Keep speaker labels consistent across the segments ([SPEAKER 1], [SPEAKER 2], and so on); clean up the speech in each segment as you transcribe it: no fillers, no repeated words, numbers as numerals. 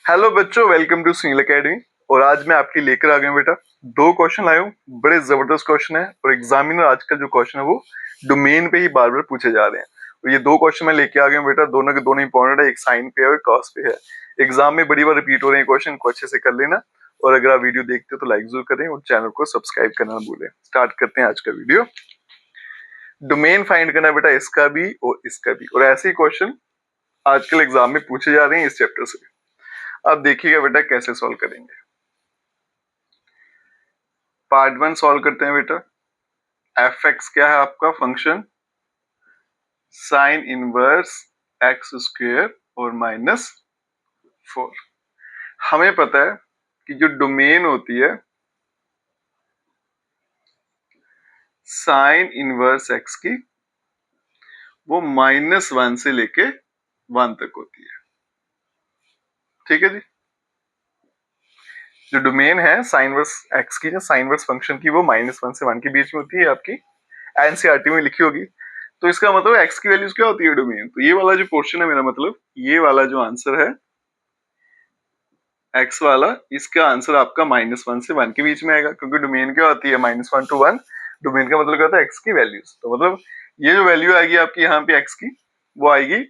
[SPEAKER 1] Hello बच्चों, welcome to Sunil academy. और आज मैं आपके लिए लेकर आ गया हूं बेटा, दो क्वेश्चन लाया हूं। बड़े जबरदस्त क्वेश्चन है और एग्जामिनर आजकल जो क्वेश्चन है वो डोमेन पे ही बार बार पूछे जा रहे हैं। और ये दो क्वेश्चन मैं लेके आ गया हूं बेटा, दोनों के दोनों इंपॉर्टेंट है। एक साइन पे है और कॉस पे है। एग्जाम में बड़ी बार रिपीट हो रहे हैं क्वेश्चन को, अच्छे से कर लेना। और अगर आप वीडियो देखते हो तो लाइक जरूर करें और चैनल को सब्सक्राइब करना ना भूलें। स्टार्ट करते हैं आज का वीडियो। डोमेन फाइंड करना बेटा, इसका भी और इसका भी। और ऐसे ही क्वेश्चन आजकल एग्जाम में पूछे जा रहे हैं इस चैप्टर से। अब देखिएगा बेटा कैसे सॉल्व करेंगे। पार्ट वन सॉल्व करते हैं बेटा। एफ एक्स क्या है आपका function? Sine inverse x square और -4। हमें पता है कि जो डोमेन होती है साइन इनवर्स एक्स की, वो -1 से लेके 1 तक होती है। ठीक है जी। जो डोमेन है साइन वर्स एक्स की, जो साइन वर्स फंक्शन की, वो -1 से 1 के बीच में होती है। आपकी एनसीईआरटी में लिखी होगी। तो इसका मतलब एक्स की वैल्यूज क्या होती है डोमेन? तो ये वाला जो पोर्शन है, मेरा मतलब ये वाला जो आंसर है एक्स वाला, इसका आंसर आपका -1 से 1 के बीच में आएगा। क्योंकि डोमेन क्या होती है? -1 to 1। डोमेन का मतलब क्या होता है? एक्स की वैल्यूज। तो मतलब ये जो वैल्यू आएगी आपकी यहाँ पे एक्स की, वो आएगी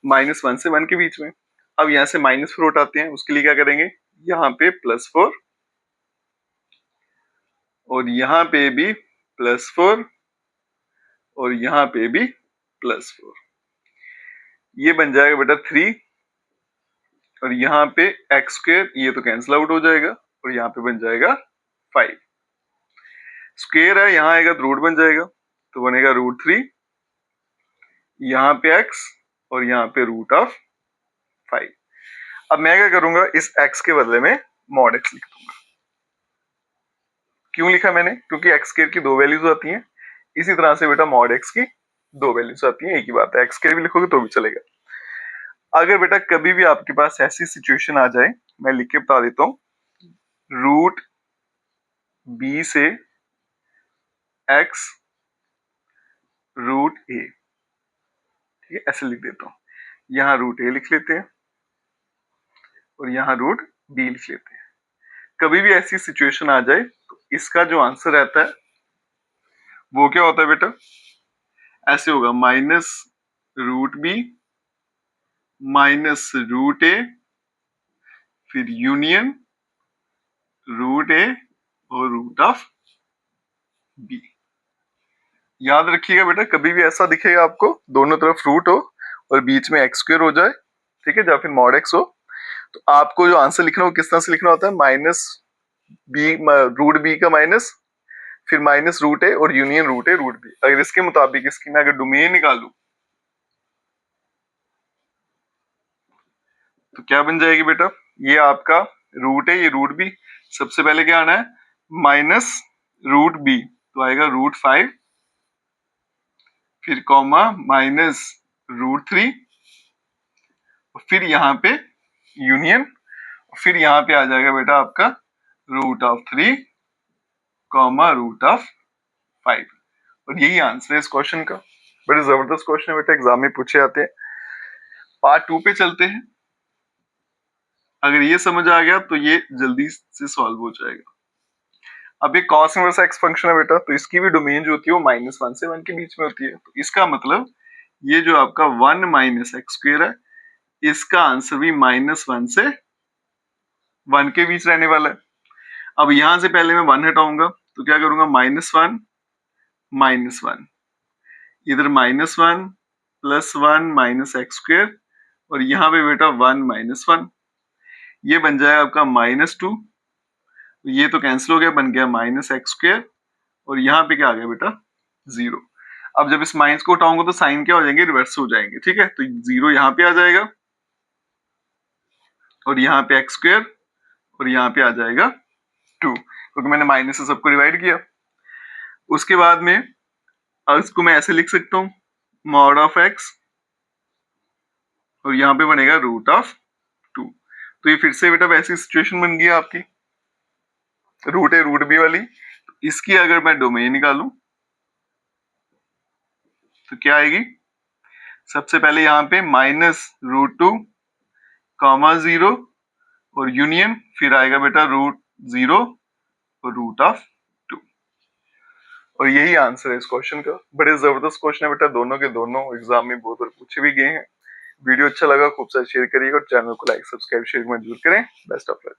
[SPEAKER 1] -1 से 1 के बीच में। अब यहाँ से -4 उठाते हैं, उसके लिए क्या करेंगे? यहाँ पे +4 और यहाँ पे भी +4 और यहाँ पे भी +4। ये बन जाएगा बेटा 3। और यहाँ पे एक्स स्क्वेयर, ये तो कैंसिल आउट हो जाएगा और यहाँ पे बन जाएगा 5। स्क्वेयर है, यहाँ आएगा तो रूट बन जाएगा, तो बनेगा √3। यहाँ पे x और यहाँ पे √5। अब मैं क्या करूंगा, इस x के बदले में मॉड x लिख दूंगा। क्यों लिखा मैंने? क्योंकि एक्स स्क्वेयर की दो वैल्यूज आती हैं, इसी तरह से बेटा मॉड x की दो वैल्यूज आती हैं। एक ही बात है, एक्स स्क्वेयर भी लिखोगे तो भी चलेगा। अगर बेटा कभी भी आपके पास ऐसी सिचुएशन आ जाए, मैं लिख के बता देता हूँ, √b से x √a, ठीक है, ऐसे लिख देता हूँ। यहाँ √a लिख लेते हैं और यहाँ √b लिख लेते हैं। कभी भी ऐसी सिचुएशन आ जाए तो इसका जो आंसर रहता है वो क्या होता है बेटा? ऐसे होगा, -√b -√a, फिर यूनियन √a और √b। याद रखिएगा बेटा, कभी भी ऐसा दिखेगा आपको, दोनों तरफ रूट हो और बीच में एक्स स्क्वायर हो जाए, ठीक है, या फिर मॉड एक्स हो, तो आपको जो आंसर लिखना हो किस तरह से लिखना होता है? -b √b का माइनस, फिर -√a और यूनियन √a √b। अगर इसके मुताबिक इसकी मैं अगर डोमेन निकालू तो क्या बन जाएगी बेटा? ये आपका रूट है, ये √b। सबसे पहले क्या आना है? -√b, तो आएगा √5, फिर कॉमा -√3, फिर यहाँ पे यूनियन, फिर यहाँ पे आ जाएगा बेटा आपका √3, √5। और यही आंसर है इस क्वेश्चन का। बड़े जबरदस्त क्वेश्चन है बेटा, एग्जाम में पूछे आते हैं। पार्ट 2 पे चलते हैं। अगर ये समझ आ गया तो ये जल्दी से सॉल्व हो जाएगा। अब ये cos इनवर्स x फंक्शन है बेटा, तो इसकी भी डोमेन जो होती है वो -1 से 1 के बीच में होती है। तो इसका मतलब ये जो आपका 1 - x स्क्वायर है, इसका आंसर भी -1 से 1 के बीच रहने वाला है। अब यहां से पहले मैं 1 हटाऊंगा तो क्या करूंगा? -1 -1, इधर -1 +1 -x स्क्वायर, और यहाँ पे बेटा 1 -1, ये बन जाएगा आपका -2। ये तो कैंसिल हो गया, बन गया -x स्क्वायर, और यहाँ पे क्या आ गया बेटा? 0। अब जब इस माइनस को उठाऊंगा तो साइन क्या हो जाएंगे? रिवर्स हो जाएंगे, ठीक है। तो 0 यहाँ पे आ जाएगा और यहाँ पे x स्क्वायर और यहाँ पे आ जाएगा 2, क्योंकि मैंने माइनस से सबको डिवाइड किया। उसके बाद में अब इसको मैं ऐसे लिख सकता हूँ, मॉड ऑफ x, और यहाँ पे बनेगा √2। तो ये फिर से बेटा वैसी सिचुएशन बन गई आपकी √a √b वाली। इसकी अगर मैं डोमेन निकालूं तो क्या आएगी? सबसे पहले यहाँ पे -√2, 0, और यूनियन फिर आएगा बेटा √0 और √2। और यही आंसर है इस क्वेश्चन का। बड़े जबरदस्त क्वेश्चन है बेटा, दोनों के दोनों एग्जाम में बहुत बार पूछे भी गए हैं। वीडियो अच्छा लगा खूब सारा शेयर करिएगा और चैनल को लाइक सब्सक्राइब शेयर में जरूर करें। Best of luck.